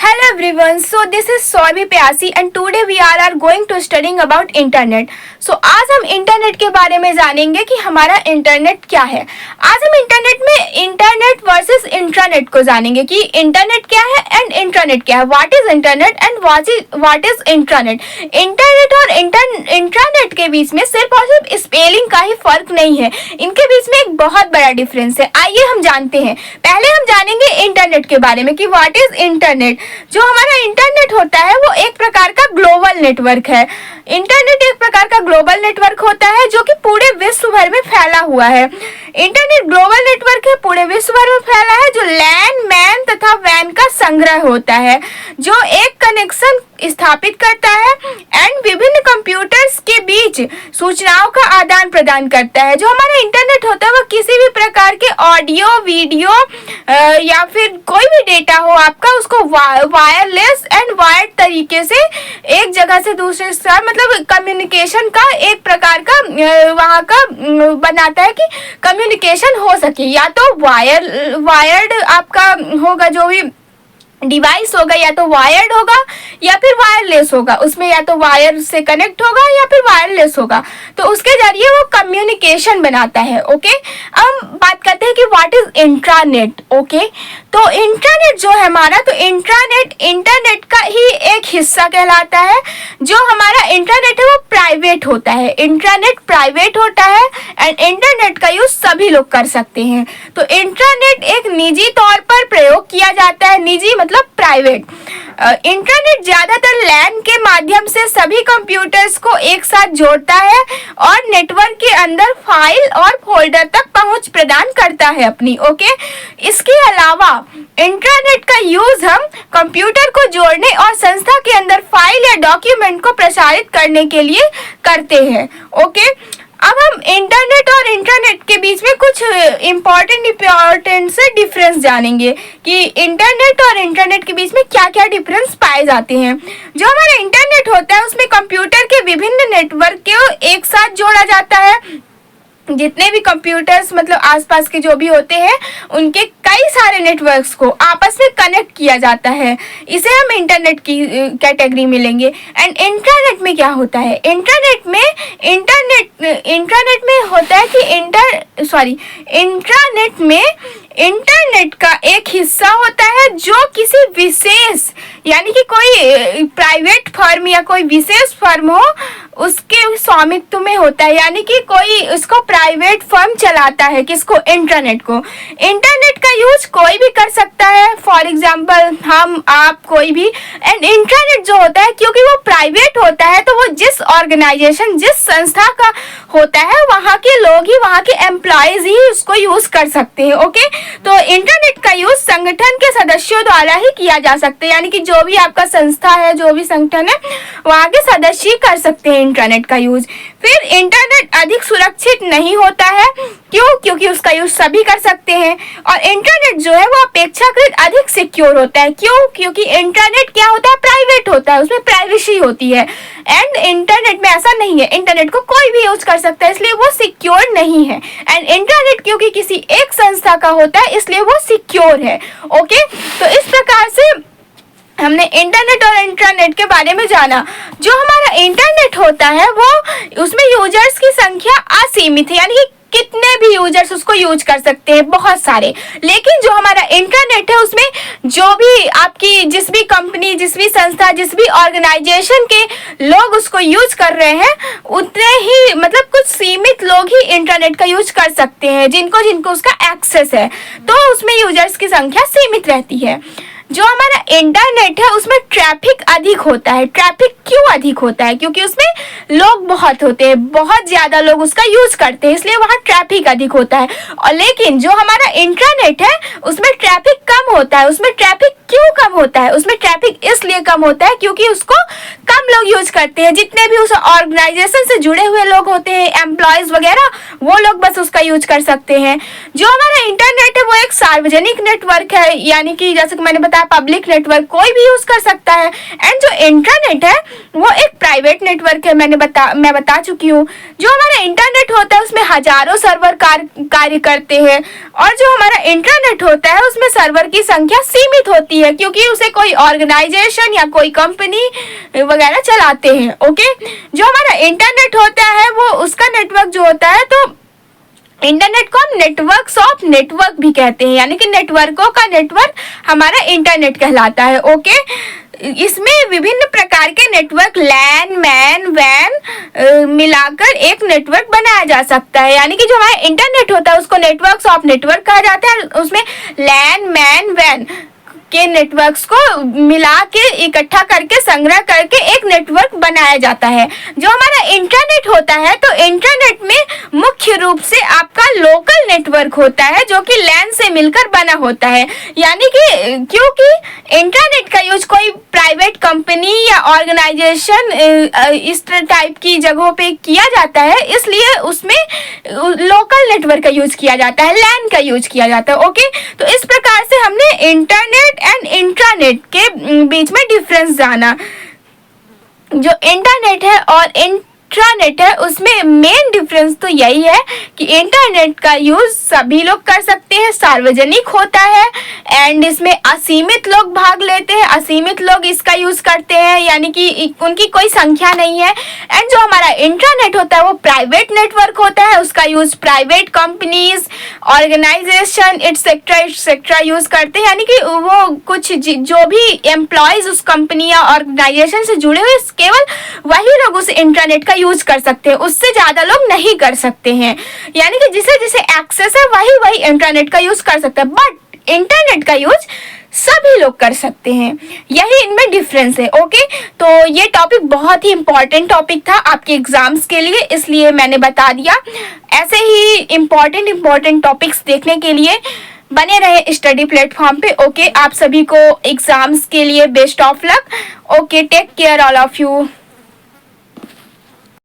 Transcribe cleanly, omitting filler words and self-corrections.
Hello everyone, so this is Soibi Pyasi and today we are going to studying about internet. So आज हम internet के बारे में जानेंगे कि हमारा इंटरनेट क्या है। आज हम इंटरनेट में इंटरनेट वर्सेस इंट्रानेट को जानेंगे कि इंटरनेट क्या है एंड इंट्रानेट क्या है। What is internet and what is intranet. Internet और इंट्रानेट के बीच में सिर्फ और सिर्फ स्पेलिंग का ही फर्क नहीं है, इनके बीच में एक बहुत बड़ा डिफरेंस है। आइए हम जानते हैं। पहले हम जानेंगे इंटरनेट के बारे में कि व्हाट इज इंटरनेट। जो हमारा इंटरनेट होता है वो एक प्रकार का ग्लोबल नेटवर्क है। इंटरनेट एक प्रकार का ग्लोबल नेटवर्क होता है जो कि पूरे विश्व भर में फैला हुआ है। इंटरनेट ग्लोबल नेटवर्क है, पूरे विश्व भर में फैला है, जो लैन मैन तथा वैन का संग्रह होता है, जो एक कनेक्शन स्थापित करता है एंड विभिन्न कंप्यूटर्स के बीच सूचनाओं का आदान प्रदान करता है। जो हमारा इंटरनेट होता है वो किसी भी प्रकार के ऑडियो वीडियो या फिर कोई भी डेटा हो आपका, उसको वायरलेस एंड वायर्ड तरीके से एक जगह से दूसरे साथ मतलब कम्युनिकेशन का एक प्रकार का वहाँ का बनाता है कि कम्युनिकेशन हो सके। या तो वायर्ड आपका होगा, जो भी डिवाइस होगा या तो वायर्ड होगा या फिर वायरलेस होगा, उसमें या तो वायर से कनेक्ट होगा या फिर वायरलेस होगा, तो उसके जरिए वो कम्युनिकेशन बनाता है। ओके, अब हम बात करते हैं कि व्हाट इज इंट्रानेट। ओके, तो इंट्रानेट जो है हमारा, तो इंट्रानेट इंटरनेट का ही एक हिस्सा कहलाता है। जो हमारा इंटरनेट है वो प्राइवेट होता है, इंट्रानेट प्राइवेट होता है एंड इंटरनेट का यूज सभी लोग कर सकते हैं। तो इंट्रानेट एक निजी तौर पर प्रयोग किया जाता है, निजी मतलब प्राइवेट। इंटरनेट ज्यादातर लैन के माध्यम से सभी कंप्यूटर्स को एक साथ जोड़ता है और नेटवर्क के अंदर फाइल और फोल्डर तक पहुंच प्रदान करता है अपनी। ओके, इसके अलावा इंटरनेट का यूज हम कंप्यूटर को जोड़ने और संस्था के अंदर फाइल या डॉक्यूमेंट को प्रसारित करने के लिए करते हैं। ओके, अब हम इंटरनेट और इंटरनेट के बीच में कुछ इम्पोर्टेंट से डिफरेंस जानेंगे कि इंटरनेट और इंटरनेट के बीच में क्या क्या डिफरेंस पाए जाते हैं। जो हमारा इंटरनेट होता है उसमें कंप्यूटर के विभिन्न नेटवर्क को एक साथ जोड़ा जाता है। जितने भी कंप्यूटर्स मतलब आसपास के जो भी होते हैं उनके कई सारे नेटवर्क्स को आपस में कनेक्ट किया जाता है, इसे हम इंटरनेट की कैटेगरी में लेंगे। एंड इंटरनेट में क्या होता है, इंटरनेट में होता है कि इंट्रानेट में इंटरनेट का एक हिस्सा होता है जो किसी विशेष यानी कि कोई प्राइवेट फर्म या कोई विशेष फर्म हो उसके स्वामित्व में होता है, यानी कि कोई उसको प्राइवेट फर्म चलाता है, किसको, इंटरनेट को। इंटरनेट का यूज कोई भी कर सकता है, फॉर एग्जांपल हम आप कोई भी। एंड इंटरनेट जो होता है क्योंकि वो प्राइवेट होता है तो वो जिस ऑर्गेनाइजेशन जिस संस्था का होता है वहाँ के लोग ही, वहाँ के एम्प्लॉयज ही उसको यूज कर सकते हैं। ओके, तो इंटरनेट का यूज संगठन के सदस्यों द्वारा ही किया जा सकता है, यानी कि जो भी आपका संस्था है, जो भी संगठन है, वहाँ के सदस्य ही कर सकते हैं इंटरनेट का यूज। फिर इंटरनेट अधिक सुरक्षित नहीं होता है, क्यों? क्योंकि उसका यूज सभी कर सकते हैं। और इंटरनेट जो है वो अपेक्षाकृत अधिक सिक्योर होता है, क्यों? क्योंकि इंटरनेट क्या होता है, प्राइवेट होता है, उसमें प्राइवेसी होती है। एंड इंटरनेट में ऐसा नहीं है, इंटरनेट को कोई भी यूज कर सकता है, इसलिए वो सिक्योर नहीं है। एंड इंटरनेट क्योंकि किसी एक संस्था का होता है इसलिए वो सिक्योर है। ओके, तो इस प्रकार से हमने इंटरनेट और इंटरनेट के बारे में जाना। जो हमारा इंटरनेट होता है वो उसमें यूजर्स की संख्या असीमित है, यानी कि कितने भी यूजर्स उसको यूज कर सकते हैं, बहुत सारे। लेकिन जो हमारा इंटरनेट है उसमें जो भी आपकी जिस भी कंपनी, जिस भी संस्था, जिस भी ऑर्गेनाइजेशन के लोग उसको यूज कर रहे हैं उतने ही मतलब कुछ सीमित लोग ही इंटरनेट का यूज कर सकते हैं, जिनको उसका एक्सेस है, तो उसमें यूजर्स की संख्या सीमित रहती है। जो हमारा इंटरनेट है उसमें ट्रैफिक अधिक होता है। ट्रैफिक क्यों अधिक होता है? क्योंकि उसमें लोग बहुत होते हैं, बहुत ज्यादा लोग उसका यूज करते हैं, इसलिए वहाँ ट्रैफिक अधिक होता है। और लेकिन जो हमारा इंटरनेट है उसमें ट्रैफिक कम होता है। उसमें ट्रैफिक क्यों कम होता है? उसमें ट्रैफिक इसलिए कम होता है क्योंकि उसको कम लोग यूज करते हैं। जितने भी उस ऑर्गेनाइजेशन से जुड़े हुए लोग होते हैं, एम्प्लॉयज वगैरह, वो लोग बस उसका यूज कर सकते हैं। जो हमारा इंटरनेट है वो एक सार्वजनिक नेटवर्क है, यानी कि जैसे कि मैंने बताया पब्लिक नेटवर्क, कोई भी यूज कर सकता है। एंड जो इंटरनेट है वो एक प्राइवेट नेटवर्क है, मैं बता चुकी हूँ। जो हमारा इंटरनेट होता है उसमें हजारों सर्वर कार्य करते हैं, और जो हमारा इंटरनेट होता है उसमें सर्वर की संख्या सीमित होती है, क्योंकि उसे कोई ऑर्गेनाइजेशन या कोई कंपनी वगैरह चलाते हैं। ओके, जो हमारा इंटरनेट होता है वो उसका नेटवर्क जो होता है, तो इंटरनेट को हम नेटवर्क्स ऑफ नेटवर्क भी कहते हैं, यानी कि नेटवर्कों का नेटवर्क हमारा इंटरनेट कहलाता है। ओके, इसमें विभिन्न प्रकार के नेटवर्क लैन मैन वैन मिलाकर एक नेटवर्क बनाया जा सकता है, यानी कि जो हमारा इंटरनेट होता है उसको नेटवर्क्स ऑफ नेटवर्क कहा जाता है। उसमें लैन मैन वैन के नेटवर्क्स को मिला के इकट्ठा करके संग्रह करके एक नेटवर्क बनाया जाता है। जो हमारा इंटरनेट होता है, तो इंटरनेट में मुख्य रूप से आपका लोकल नेटवर्क होता है जो कि लैन से मिलकर बना होता है, यानी कि क्योंकि इंटरनेट का यूज कोई प्राइवेट कंपनी या ऑर्गेनाइजेशन इस टाइप की जगहों पे किया जाता है, इसलिए उसमें लोकल नेटवर्क का यूज किया जाता है, लैन का यूज किया जाता है। ओके, तो इस प्रकार से हमने इंटरनेट एंड इंट्रानेट के बीच में डिफरेंस जाना। जो इंटरनेट है और इंट्रानेट है उसमें मेन डिफरेंस तो यही है कि इंटरनेट का यूज सभी लोग कर सकते हैं, सार्वजनिक होता है एंड इसमें असीमित लोग भाग लेते हैं, असीमित लोग इसका यूज करते हैं, यानी कि उनकी कोई संख्या नहीं है। एंड जो हमारा इंटरनेट होता है वो प्राइवेट नेटवर्क होता है, उसका use private companies organisation etcetera use करते हैं, यानी कि वो कुछ जो भी एम्प्लॉयज उस कंपनी या ऑर्गेनाइजेशन से जुड़े हुए केवल वही लोग उस इंटरनेट का यूज कर सकते हैं, उससे ज्यादा लोग नहीं कर सकते हैं, यानी कि जिसे जिसे एक्सेस है वही इंटरनेट का यूज कर सकता है। बट इंटरनेट का यूज सभी लोग कर सकते हैं, यही इनमें डिफरेंस है। ओके, तो ये टॉपिक बहुत ही इंपॉर्टेंट टॉपिक था आपके एग्जाम्स के लिए, इसलिए मैंने बता दिया। ऐसे ही इंपॉर्टेंट टॉपिक्स देखने के लिए बने रहे स्टडी प्लेटफॉर्म पे। ओके, आप सभी को एग्जाम्स के लिए best of luck. Okay, take care all of you.